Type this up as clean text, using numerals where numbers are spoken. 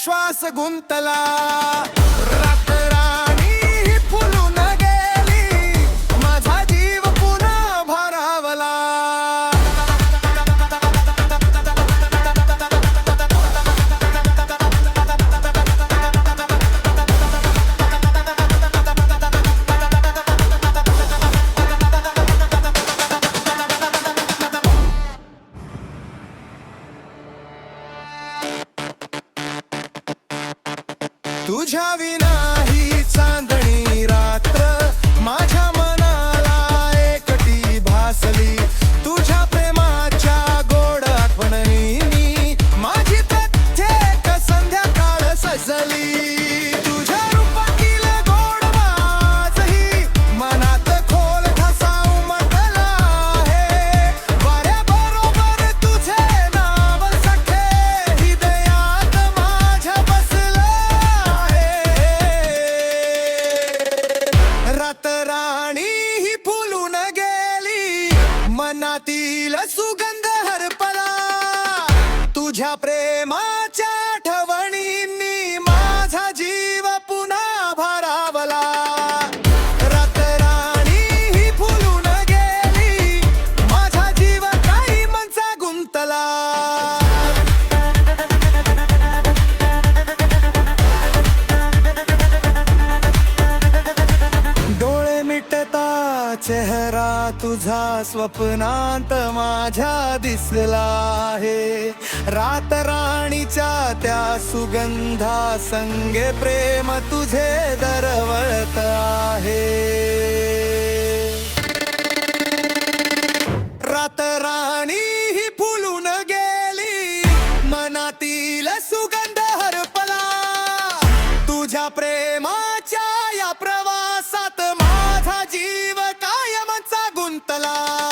श्वास गुंतला. रात राणी फुलून गेली, माझा जीव पुन्हा भारावला. तुझ्या विना ही चांदणी रात्र माझ्या मनाला एकटी भासली. तुझ्या प्रेमाच्या गोड आठवणींनी माझी प्रत्येक संध्याकाळ सजली. तुझ्या रूपातील गोड वाजही मनात खोल ठसा उमटला आहे. वाऱ्याबरोबर तुझे नाव सखे हृदयात माझ्या बसलं. रात राणी ही फुलून गेली, मनातील सुगंध हरपला. तुझ्या प्रेमाच्या आठवणींनी माझा जीव पुन्हा भारावला. रात राणी ही फुलून गेली, माझा जीव काही मनचा गुंतला. डोळे मिटता चेहरा तुझा स्वप्नांत माझ्या दिसला आहे. रात राणीच्या त्या सुगंधा संगे प्रेम तुझे दरवळत आहे. रात राणी ही फुलून गेली, मनातील सुगंध हरपला. तुझ्या प्रेमाच्या या प्रवासात माझा जीव कायमचा गुंतला.